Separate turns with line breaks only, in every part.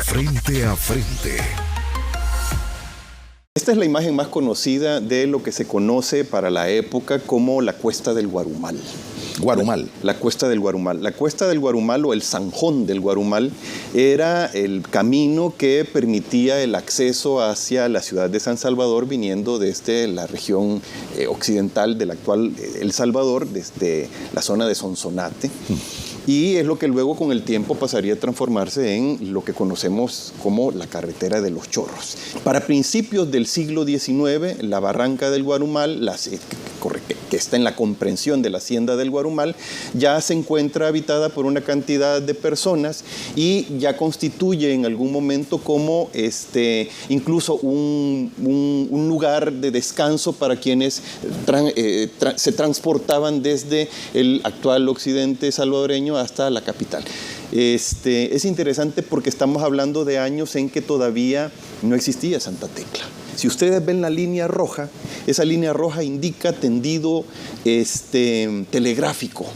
Frente a frente.
Esta es la imagen más conocida de lo que se conoce para la época como la Cuesta del Guarumal.
Guarumal.
La Cuesta del Guarumal. La Cuesta del Guarumal o el Zanjón del Guarumal era el camino que permitía el acceso hacia la ciudad de San Salvador viniendo desde la región occidental del actual El Salvador, desde la zona de Sonsonate. Y es lo que luego con el tiempo pasaría a transformarse en lo que conocemos como la carretera de los Chorros. Para principios del siglo XIX, la barranca del Guarumal, que está en la comprensión de la hacienda del Guarumal, ya se encuentra habitada por una cantidad de personas y ya constituye en algún momento como incluso un lugar de descanso para quienes se transportaban desde el actual occidente salvadoreño hasta la capital. Es interesante porque estamos hablando de años en que todavía no existía Santa Tecla. Si ustedes ven la línea roja, esa línea roja indica tendido telegráfico.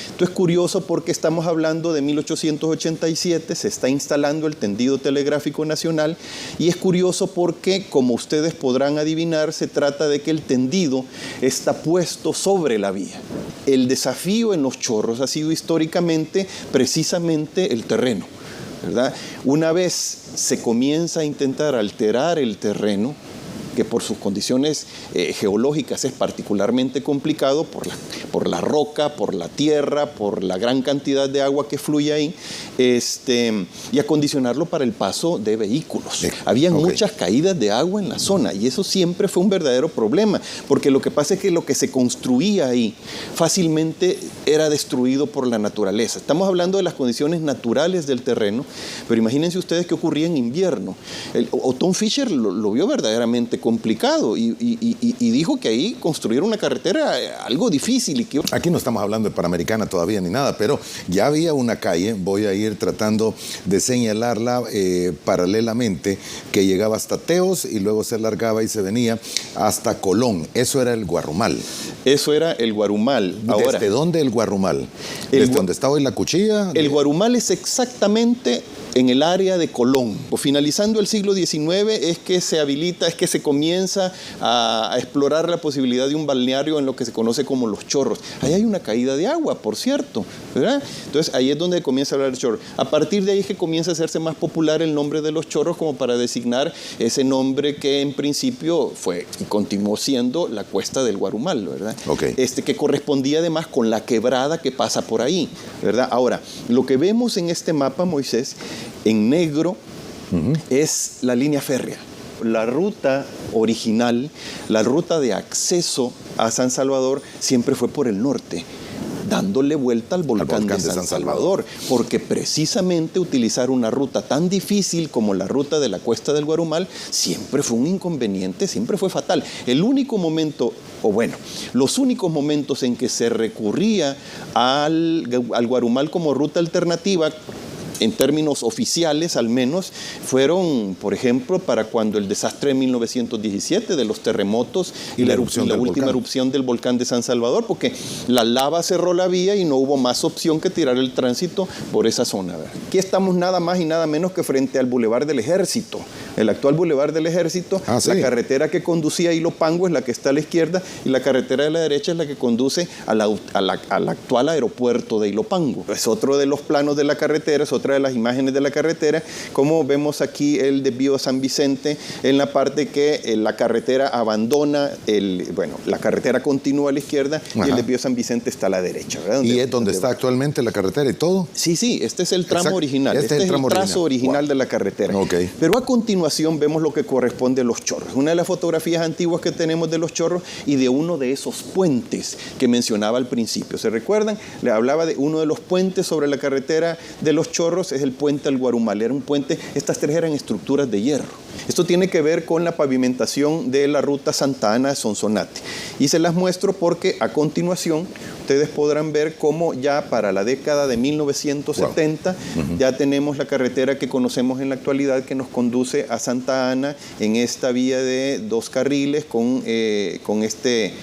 Esto es curioso porque estamos hablando de 1887, se está instalando el tendido telegráfico nacional y es curioso porque, como ustedes podrán adivinar, se trata de que el tendido está puesto sobre la vía. El desafío en los Chorros ha sido históricamente precisamente el terreno, ¿verdad? Una vez se comienza a intentar alterar el terreno, que por sus condiciones geológicas es particularmente complicado, por la roca, por la tierra, por la gran cantidad de agua que fluye ahí, y acondicionarlo para el paso de vehículos. Habían muchas caídas de agua en la zona y eso siempre fue un verdadero problema, porque lo que pasa es que lo que se construía ahí fácilmente era destruido por la naturaleza. Estamos hablando de las condiciones naturales del terreno, pero imagínense ustedes qué ocurría en invierno. Otón Fischer lo vio verdaderamente complicado y dijo que ahí construir una carretera algo difícil.
Aquí no estamos hablando de Panamericana todavía ni nada, pero ya había una calle, voy a ir tratando de señalarla paralelamente, que llegaba hasta Teos y luego se alargaba y se venía hasta Colón. Eso era el Guarumal.
Eso era el Guarumal. Ahora,
¿desde dónde el Guarumal? ¿Desde donde está hoy la Cuchilla?
El Guarumal es exactamente en el área de Colón. Finalizando el siglo XIX es que se habilita, es que se comienza a explorar la posibilidad de un balneario en lo que se conoce como Los Chorros. Ahí hay una caída de agua, por cierto, ¿verdad? Entonces ahí es donde comienza a hablar de Chorros. A partir de ahí es que comienza a hacerse más popular el nombre de Los Chorros como para designar ese nombre que en principio fue y continuó siendo la Cuesta del Guarumal, ¿verdad?
Okay.
Que correspondía además con la quebrada que pasa por ahí, ¿verdad? Ahora, lo que vemos en este mapa, Moisés, en negro, es la línea férrea. La ruta original, la ruta de acceso a San Salvador siempre fue por el norte, dándole vuelta al volcán de San Salvador, porque precisamente utilizar una ruta tan difícil como la ruta de la Cuesta del Guarumal siempre fue un inconveniente, siempre fue fatal. El único momento, los únicos momentos en que se recurría al Guarumal como ruta alternativa, en términos oficiales al menos, fueron, por ejemplo, para cuando el desastre de 1917 de los terremotos y la última erupción del volcán de San Salvador, porque la lava cerró la vía y no hubo más opción que tirar el tránsito por esa zona, ¿verdad? Aquí estamos nada más y nada menos que frente al Boulevard del Ejército, el actual Boulevard del Ejército.
¿Sí?
La carretera que conducía a Ilopango es la que está a la izquierda y la carretera de la derecha es la que conduce al actual aeropuerto de Ilopango. Es otro de los planos de la carretera, es otra de las imágenes de la carretera, como vemos aquí el desvío de San Vicente, en la parte que la carretera abandona, la carretera continúa a la izquierda y el desvío de San Vicente está a la derecha, ¿verdad?
¿Y es donde está actualmente la carretera y todo?
Sí, este es el tramo original, este es el trazo original de la carretera.
Okay.
Pero a continuación vemos lo que corresponde a Los Chorros, una de las fotografías antiguas que tenemos de Los Chorros y de uno de esos puentes que mencionaba al principio. ¿Se recuerdan? Le hablaba de uno de los puentes sobre la carretera de Los Chorros, es el puente al Guarumal. Era un puente, estas tres eran estructuras de hierro. Esto tiene que ver con la pavimentación de la ruta Santa Ana de Sonsonate. Y se las muestro porque a continuación ustedes podrán ver cómo ya para la década de 1970 ya tenemos la carretera que conocemos en la actualidad, que nos conduce a Santa Ana en esta vía de 2 carriles con este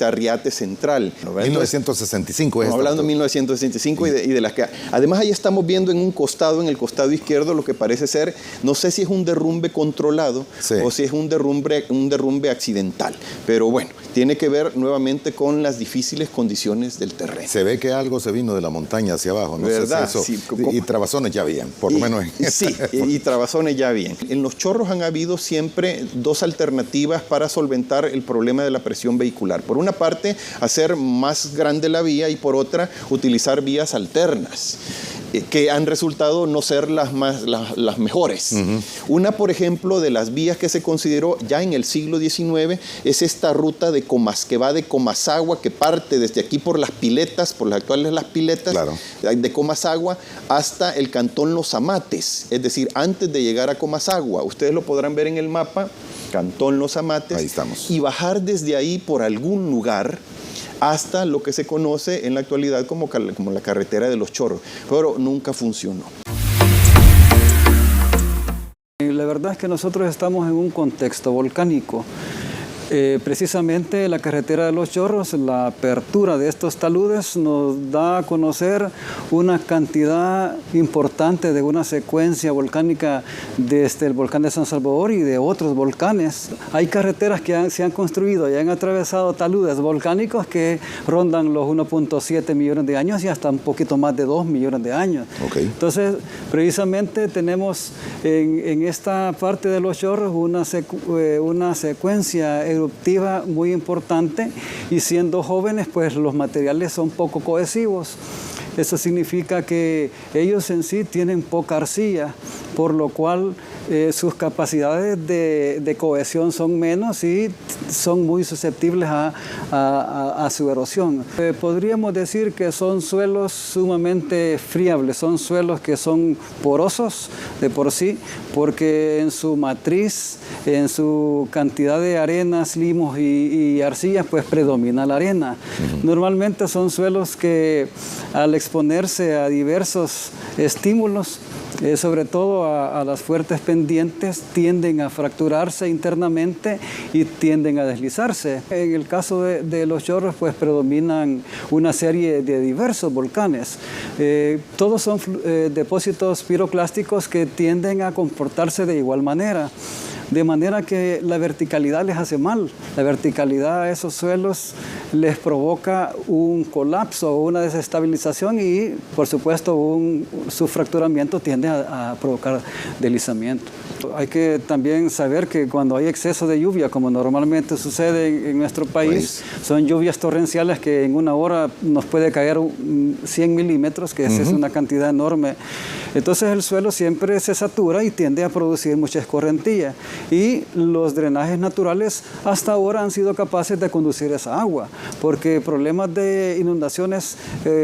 arriate central.
1965 es.
Hablando de 1965 y de las que... Además, ahí estamos viendo en el costado izquierdo, lo que parece ser, no sé si es un derrumbe controlado o si es un derrumbe accidental. Pero bueno, tiene que ver nuevamente con las difíciles condiciones del terreno.
Se ve que algo se vino de la montaña hacia abajo, ¿no?
¿Verdad?
Sé si eso,
Sí.
y trabazones ya habían, por lo menos.
Sí, y trabazones ya habían. En Los Chorros han habido siempre 2 alternativas para solventar el problema de la presión vehicular. Por una parte, hacer más grande la vía y por otra, utilizar vías alternas, que han resultado no ser las mejores. Una, por ejemplo, de las vías que se consideró ya en el siglo XIX es esta ruta que va de Comasagua, que parte desde aquí por las piletas, por las actuales Las Piletas, de Comasagua hasta el cantón Los Amates, es decir, antes de llegar a Comasagua. Ustedes lo podrán ver en el mapa, cantón Los Amates.
Ahí estamos.
Y bajar desde ahí por algún lugar hasta lo que se conoce en la actualidad como la carretera de Los Chorros, pero nunca funcionó.
La verdad es que nosotros estamos en un contexto volcánico. Precisamente la carretera de Los Chorros, la apertura de estos taludes nos da a conocer una cantidad importante de una secuencia volcánica desde el volcán de San Salvador y de otros volcanes. Hay carreteras que se han construido y han atravesado taludes volcánicos que rondan los 1.7 millones de años y hasta un poquito más de 2 millones de años. Entonces, precisamente tenemos en esta parte de Los Chorros una secuencia eruptiva muy importante, y siendo jóvenes pues los materiales son poco cohesivos. Eso significa que ellos en sí tienen poca arcilla, por lo cual sus capacidades de cohesión son menos y son muy susceptibles a su erosión. Podríamos decir que son suelos sumamente friables, son suelos que son porosos de por sí, porque en su matriz, en su cantidad de arenas, limos y arcillas, pues predomina la arena. Normalmente son suelos que al exponerse a diversos estímulos, sobre todo a las fuertes pendientes, tienden a fracturarse internamente y tienden a deslizarse. En el caso de Los Chorros, pues predominan una serie de diversos volcanes. Todos son depósitos piroclásticos que tienden a comportarse de igual manera. De manera que la verticalidad les hace mal. La verticalidad a esos suelos les provoca un colapso o una desestabilización y, por supuesto, su fracturamiento tiende a provocar deslizamiento. Hay que también saber que cuando hay exceso de lluvia, como normalmente sucede en nuestro país, son lluvias torrenciales que en una hora nos puede caer 100 milímetros, que esa es una cantidad enorme. Entonces el suelo siempre se satura y tiende a producir mucha escorrentía. Y los drenajes naturales hasta ahora han sido capaces de conducir esa agua, porque problemas de inundaciones,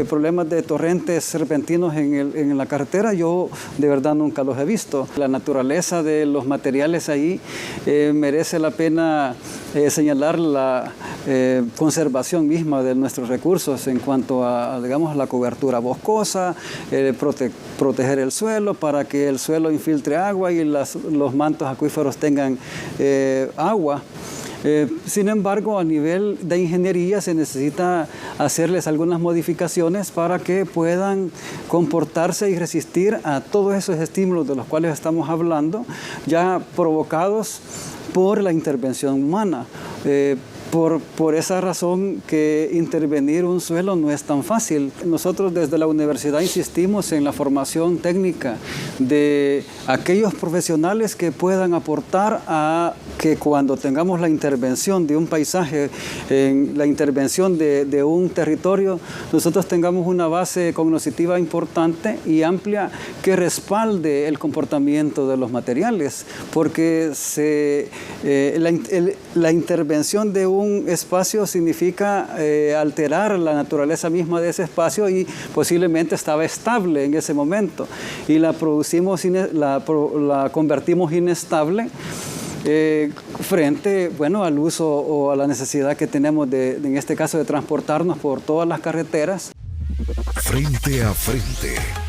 problemas de torrentes repentinos en la carretera, yo de verdad nunca los he visto. La naturaleza de los materiales ahí merece la pena señalar la conservación misma de nuestros recursos en cuanto a, digamos, la cobertura boscosa, proteger el suelo para que el suelo infiltre agua y los mantos acuíferos tengan agua. Sin embargo, a nivel de ingeniería se necesita hacerles algunas modificaciones para que puedan comportarse y resistir a todos esos estímulos de los cuales estamos hablando, ya provocados por la intervención humana. Por esa razón que intervenir un suelo no es tan fácil. Nosotros desde la universidad insistimos en la formación técnica de aquellos profesionales que puedan aportar a que cuando tengamos la intervención de un paisaje, la intervención de un territorio, nosotros tengamos una base cognitiva importante y amplia que respalde el comportamiento de los materiales, porque la intervención de un espacio significa alterar la naturaleza misma de ese espacio y posiblemente estaba estable en ese momento y la convertimos inestable frente, bueno, al uso o a la necesidad que tenemos en este caso de transportarnos por todas las carreteras.
Frente a frente.